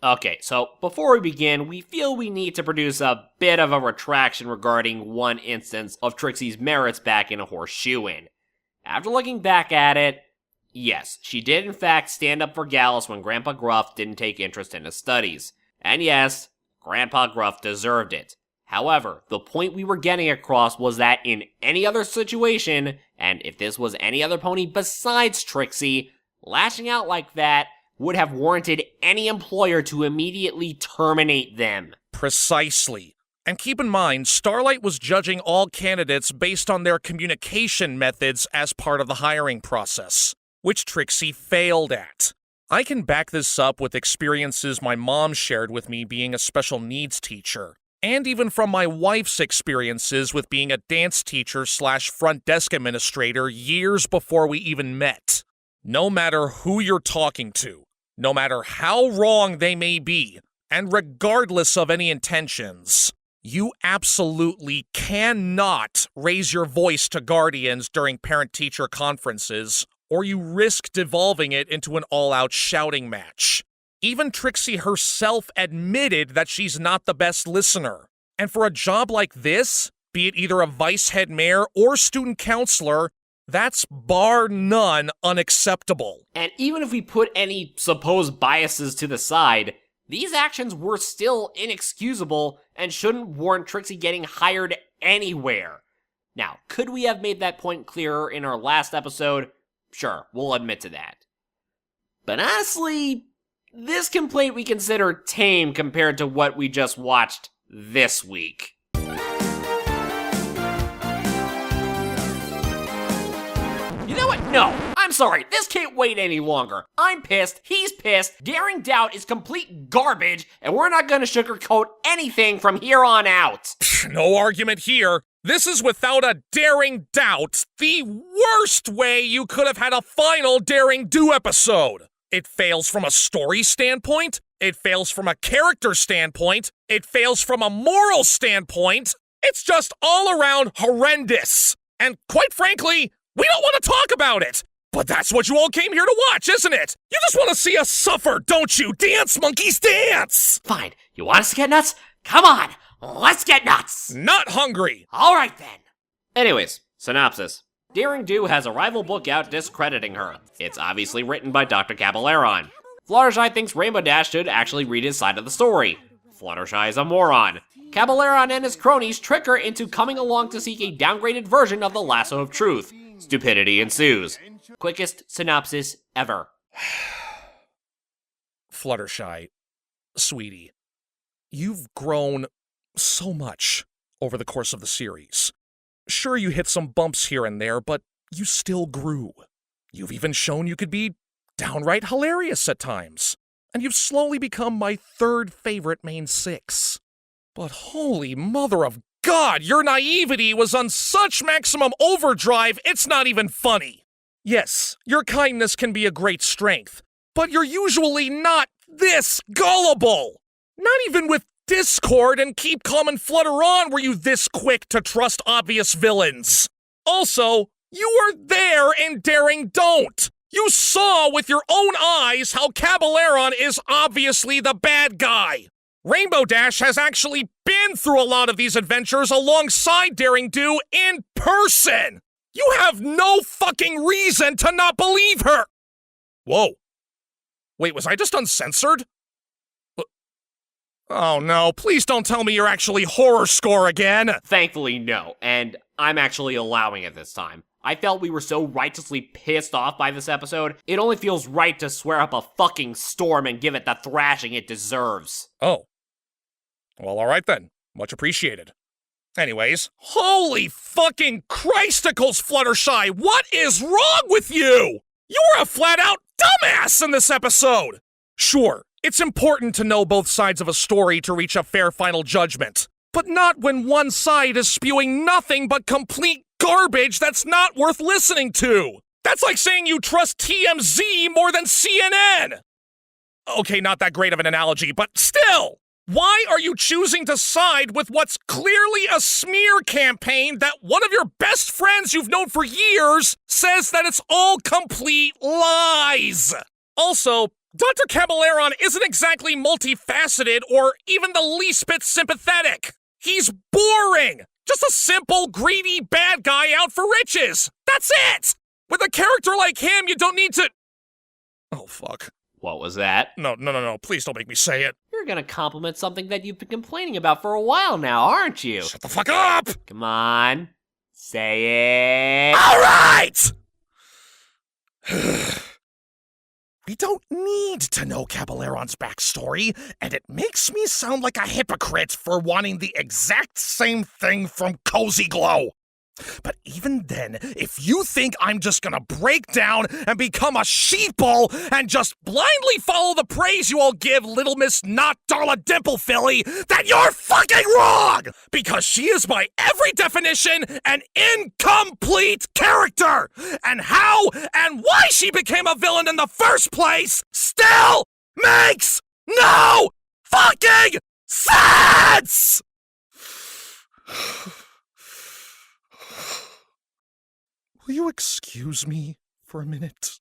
Okay, so before we begin, we feel we need to produce a bit of a retraction regarding one instance of Trixie's merits back in a horseshoeing. After looking back at it, yes, she did in fact stand up for Gallus when Grandpa Gruff didn't take interest in his studies. And yes, Grandpa Gruff deserved it. However, the point we were getting across was that in any other situation, and if this was any other pony besides Trixie, lashing out like that would have warranted any employer to immediately terminate them. Precisely. And keep in mind, Starlight was judging all candidates based on their communication methods as part of the hiring process, which Trixie failed at. I can back this up with experiences my mom shared with me being a special needs teacher, and even from my wife's experiences with being a dance teacher / front desk administrator years before we even met. No matter who you're talking to, no matter how wrong they may be, and regardless of any intentions, you absolutely cannot raise your voice to guardians during parent-teacher conferences, or you risk devolving it into an all-out shouting match. Even Trixie herself admitted that she's not the best listener. And for a job like this, be it either a vice head mayor or student counselor, that's bar none unacceptable. And even if we put any supposed biases to the side, these actions were still inexcusable and shouldn't warrant Trixie getting hired anywhere. Now, could we have made that point clearer in our last episode? Sure, we'll admit to that. But honestly, this complaint we consider tame compared to what we just watched this week. You know what? No, I'm sorry. This can't wait any longer. I'm pissed. He's pissed. Daring Doubt is complete garbage, and we're not going to sugarcoat anything from here on out. No argument here. This is without a daring doubt the worst way you could have had a final Daring Do episode. It fails from a story standpoint. It fails from a character standpoint. It fails from a moral standpoint. It's just all around horrendous. And quite frankly, we don't want to talk about it. But that's what you all came here to watch, isn't it? You just want to see us suffer, don't you? Dance, monkeys, dance! Fine. You want us to get nuts? Come on. Let's get nuts! Not hungry! Alright then. Anyways, synopsis. Daring Do has a rival book out discrediting her. It's obviously written by Dr. Caballeron. Fluttershy thinks Rainbow Dash should actually read his side of the story. Fluttershy is a moron. Caballeron and his cronies trick her into coming along to seek a downgraded version of the Lasso of Truth. Stupidity ensues. Quickest synopsis ever. Fluttershy, sweetie, you've grown so much over the course of the series. Sure, you hit some bumps here and there, but you still grew. You've even shown you could be downright hilarious at times, and you've slowly become my third favorite main six. But holy mother of God, your naivety was on such maximum overdrive, it's not even funny. Yes, your kindness can be a great strength, but you're usually not this gullible. Not even with Discord and Keep Calm and Flutter On were you this quick to trust obvious villains. Also, you were there in Daring Don't. You saw with your own eyes how Caballeron is obviously the bad guy. Rainbow Dash has actually been through a lot of these adventures alongside Daring Do in person. You have no fucking reason to not believe her. Whoa. Wait, was I just uncensored? Oh no, please don't tell me you're actually horror score again! Thankfully, no, and I'm actually allowing it this time. I felt we were so righteously pissed off by this episode, it only feels right to swear up a fucking storm and give it the thrashing it deserves. Oh. Well, alright then. Much appreciated. Anyways, holy fucking Christicles, Fluttershy! What is wrong with you? You were a flat-out dumbass in this episode! Sure, it's important to know both sides of a story to reach a fair final judgment, but not when one side is spewing nothing but complete garbage that's not worth listening to. That's like saying you trust TMZ more than CNN. Okay, not that great of an analogy, but still. Why are you choosing to side with what's clearly a smear campaign that one of your best friends you've known for years says that it's all complete lies? Also, Dr. Cabaleron isn't exactly multifaceted or even the least bit sympathetic. He's boring! Just a simple, greedy bad guy out for riches! That's it! With a character like him, you don't need to... Oh, fuck. What was that? No, please don't make me say it. You're gonna compliment something that you've been complaining about for a while now, aren't you? Shut the fuck up! Come on. Say it. All right! We don't need to know Cabaleron's backstory, and it makes me sound like a hypocrite for wanting the exact same thing from Cozy Glow. But even then, if you think I'm just gonna break down and become a sheeple and just blindly follow the praise you all give Little Miss Not Darla Dimplefilly, then you're fucking wrong! Because she is by every definition an incomplete character! And how and why she became a villain in the first place still makes no fucking sense! Will you excuse me for a minute?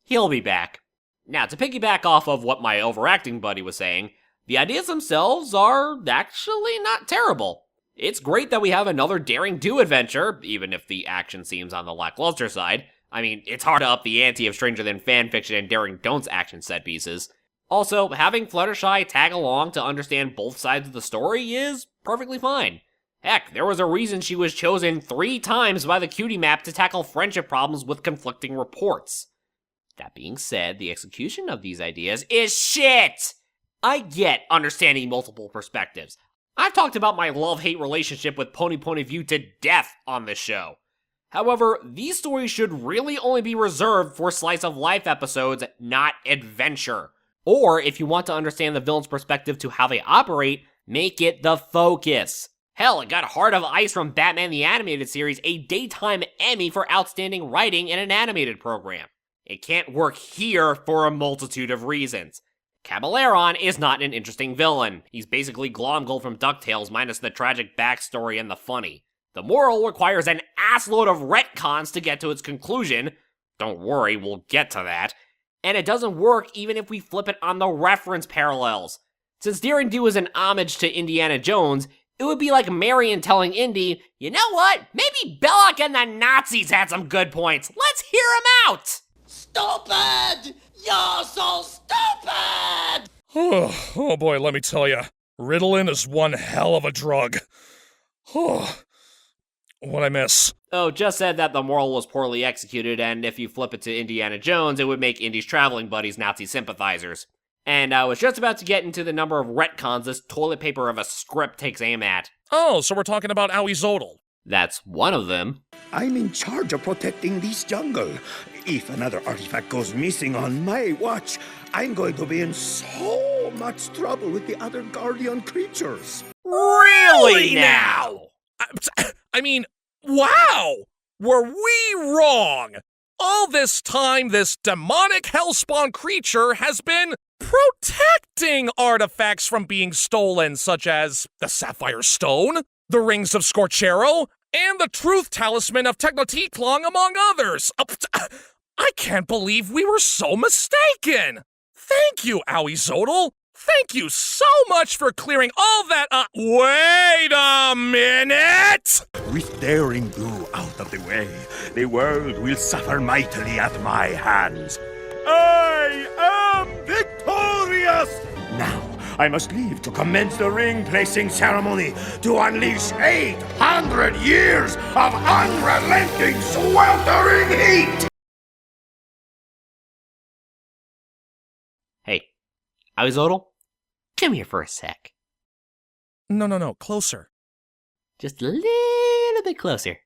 He'll be back. Now, to piggyback off of what my overacting buddy was saying, the ideas themselves are actually not terrible. It's great that we have another Daring Do adventure, even if the action seems on the lackluster side. I mean, it's hard to up the ante of Stranger Than fanfiction and Daring Don'ts action set pieces. Also, having Fluttershy tag along to understand both sides of the story is perfectly fine. Heck, there was a reason she was chosen 3 times by the Cutie Map to tackle friendship problems with conflicting reports. That being said, the execution of these ideas is shit! I get understanding multiple perspectives. I've talked about my love-hate relationship with Pony Point of View to death on this show. However, these stories should really only be reserved for slice-of-life episodes, not adventure. Or, if you want to understand the villain's perspective to how they operate, make it the focus. Hell, it got Heart of Ice from Batman the Animated Series a Daytime Emmy for outstanding writing in an animated program. It can't work here for a multitude of reasons. Cabaleron is not an interesting villain. He's basically Glomgold from DuckTales minus the tragic backstory and the funny. The moral requires an assload of retcons to get to its conclusion. Don't worry, we'll get to that. And it doesn't work even if we flip it on the reference parallels. Since Daring Do is an homage to Indiana Jones, it would be like Marion telling Indy, you know what? Maybe Belloc and the Nazis had some good points. Let's hear them out! Stupid! You're so stupid! Oh boy, let me tell you. Ritalin is one hell of a drug. What'd I miss? Oh, just said that the moral was poorly executed, and if you flip it to Indiana Jones, it would make Indy's traveling buddies Nazi sympathizers. And I was just about to get into the number of retcons this toilet paper of a script takes aim at. Oh, so we're talking about Owie Zodel. That's one of them. I'm in charge of protecting this jungle. If another artifact goes missing on my watch, I'm going to be in so much trouble with the other guardian creatures. Really now? I mean, wow! Were we wrong? All this time, this demonic hellspawn creature has been protecting artifacts from being stolen, such as the Sapphire Stone, the Rings of Scorchero, and the Truth Talisman of Technotitlong, among others. I can't believe we were so mistaken! Thank you, Owie Zodel! Thank you so much for clearing all that up. Wait a minute! With Daring Do out of the way, the world will suffer mightily at my hands. I am victorious! Now, I must leave to commence the ring-placing ceremony to unleash 800 years of unrelenting sweltering heat! Hey, Owie Zodel, come here for a sec. No, closer. Just a little bit closer.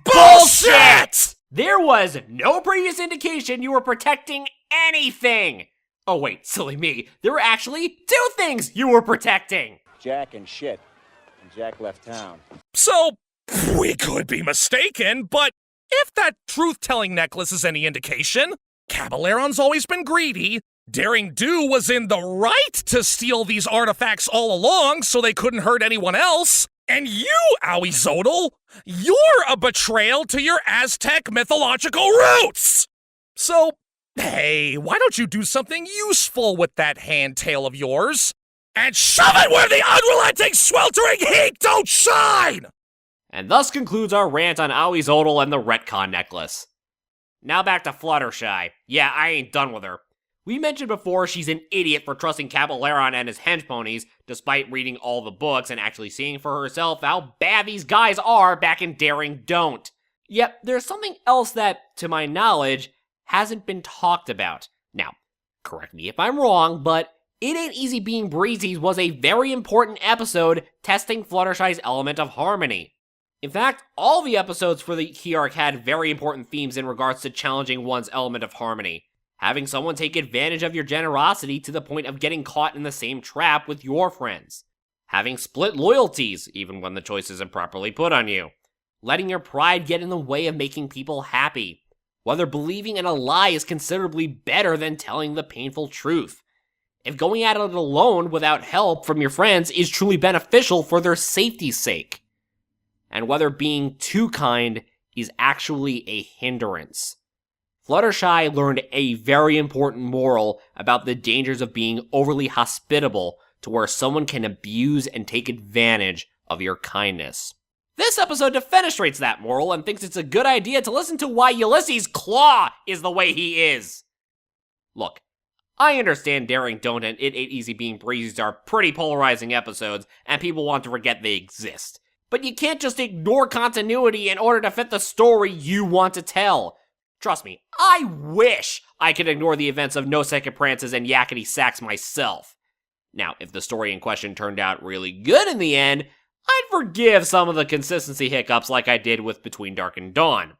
Bullshit! There was no previous indication you were protecting anything! Oh wait, silly me, there were actually 2 things you were protecting! Jack and shit. And Jack left town. So, we could be mistaken, but if that truth-telling necklace is any indication, Cabaleron's always been greedy. Daring Do was in the right to steal these artifacts all along so they couldn't hurt anyone else. And you, Owie Zodel, you're a betrayal to your Aztec mythological roots! So, Hey, why don't you do something useful with that hand tail of yours? And shove it where the unrelenting, sweltering heat don't shine! And thus concludes our rant on Aoi's Odal and the retcon necklace. Now back to Fluttershy. Yeah, I ain't done with her. We mentioned before she's an idiot for trusting Cabaleron and his henchponies, despite reading all the books and actually seeing for herself how bad these guys are back in Daring Don't. Yet, there's something else that, to my knowledge, hasn't been talked about. Now, correct me if I'm wrong, but It Ain't Easy Being Breezy's was a very important episode testing Fluttershy's element of harmony. In fact, all the episodes for the key arc had very important themes in regards to challenging one's element of harmony. Having someone take advantage of your generosity to the point of getting caught in the same trap with your friends. Having split loyalties, even when the choice isn't properly put on you. Letting your pride get in the way of making people happy. Whether believing in a lie is considerably better than telling the painful truth. If going at it alone without help from your friends is truly beneficial for their safety's sake. And whether being too kind is actually a hindrance. Fluttershy learned a very important moral about the dangers of being overly hospitable to where someone can abuse and take advantage of your kindness. This episode defenestrates that moral and thinks it's a good idea to listen to why Ulysses' claw is the way he is. Look, I understand Daring Don't and It Ain't Easy Being Breezy's are pretty polarizing episodes and people want to forget they exist. But you can't just ignore continuity in order to fit the story you want to tell. Trust me, I wish I could ignore the events of No Second Prances and Yakety Sax myself. Now, if the story in question turned out really good in the end, I'd forgive some of the consistency hiccups like I did with Between Dark and Dawn.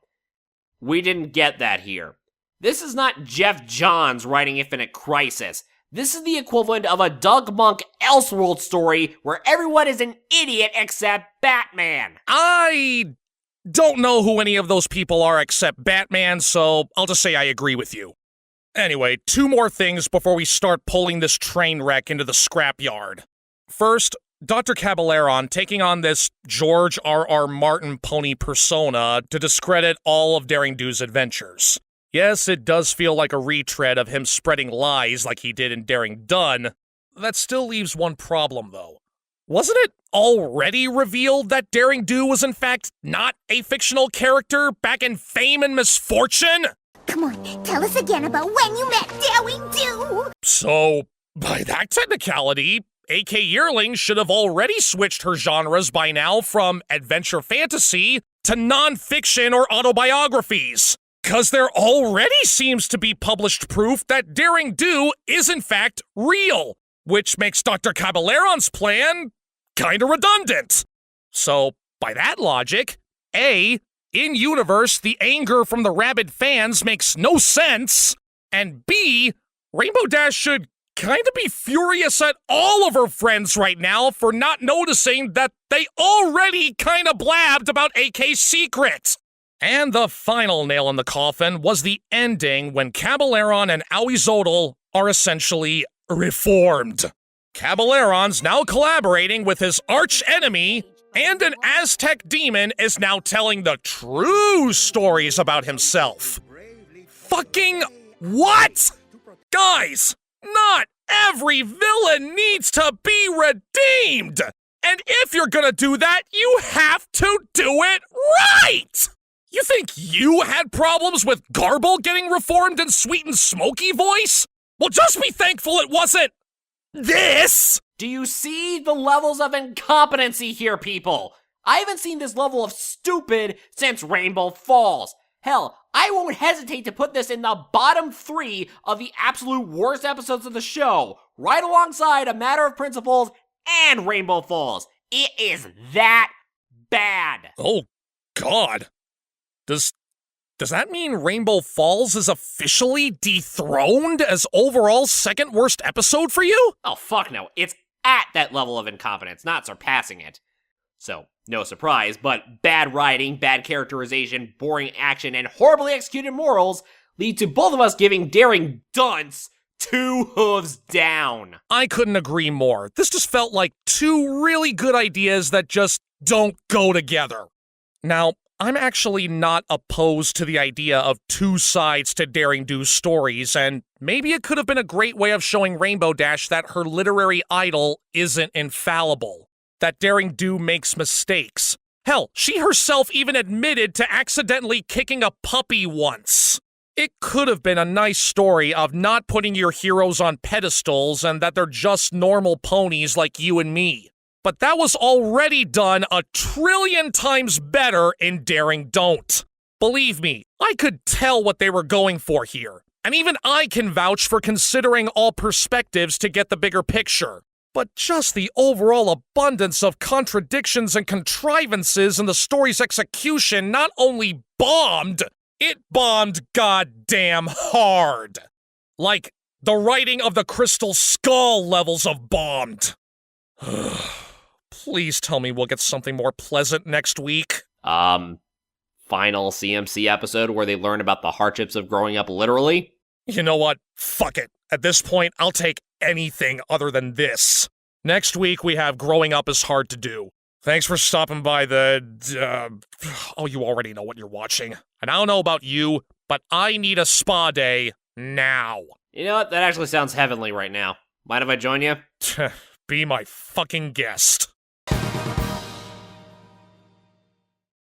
We didn't get that here. This is not Jeff Johns writing Infinite Crisis. This is the equivalent of a Doug Monk Elseworld story where everyone is an idiot except Batman. I don't know who any of those people are except Batman, so I'll just say I agree with you. Anyway, 2 more things before we start pulling this train wreck into the scrapyard. First, Dr. Cabaleron taking on this George R.R. Martin pony persona to discredit all of Daring Do's adventures. Yes, it does feel like a retread of him spreading lies like he did in Daring Done. That still leaves one problem, though. Wasn't it already revealed that Daring Do was in fact not a fictional character back in Fame and Misfortune? Come on, tell us again about when you met Daring Do! So, by that technicality, A.K. Yearling should have already switched her genres by now from adventure fantasy to non-fiction or autobiographies. 'Cause there already seems to be published proof that Daring Do is in fact real, which makes Dr. Cabaleron's plan kinda redundant. So, by that logic, A, in-universe, the anger from the rabid fans makes no sense, and B, Rainbow Dash should kinda be furious at all of her friends right now for not noticing that they already kinda blabbed about AK's secret. And the final nail in the coffin was the ending when Cabaleron and Aoi's Odal are essentially reformed. Cabaleron's now collaborating with his arch-enemy, and an Aztec demon is now telling the true stories about himself. Fucking what? Guys, not every villain needs to be redeemed! And if you're gonna do that, you have to do it right! You think you had problems with Garble getting reformed in Sweet and Smoky voice? Well, just be thankful it wasn't this! Do you see the levels of incompetency here, people? I haven't seen this level of stupid since Rainbow Falls. Hell, I won't hesitate to put this in the bottom 3 of the absolute worst episodes of the show, right alongside A Matter of Principles and Rainbow Falls. It is that bad. Oh, God. Does that mean Rainbow Falls is officially dethroned as overall second worst episode for you? Oh, fuck no. It's at that level of incompetence, not surpassing it. So, no surprise, but bad writing, bad characterization, boring action, and horribly executed morals lead to both of us giving Daring Dunce 2 hooves down. I couldn't agree more. This just felt like 2 really good ideas that just don't go together. Now, I'm actually not opposed to the idea of two sides to Daring Do's stories, and maybe it could have been a great way of showing Rainbow Dash that her literary idol isn't infallible, that Daring Do makes mistakes. Hell, she herself even admitted to accidentally kicking a puppy once. It could have been a nice story of not putting your heroes on pedestals and that they're just normal ponies like you and me. But that was already done 1,000,000,000,000 times better in Daring Don't. Believe me, I could tell what they were going for here. And even I can vouch for considering all perspectives to get the bigger picture. But just the overall abundance of contradictions and contrivances in the story's execution not only bombed, it bombed goddamn hard. Like the writing of the Crystal Skull levels of bombed. Please tell me we'll get something more pleasant next week. Final CMC episode where they learn about the hardships of growing up literally? You know what? Fuck it. At this point, I'll take anything other than this. Next week, we have Growing Up is Hard to Do. Thanks for stopping by oh, you already know what you're watching. And I don't know about you, but I need a spa day now. You know what? That actually sounds heavenly right now. Mind if I join you? Be my fucking guest.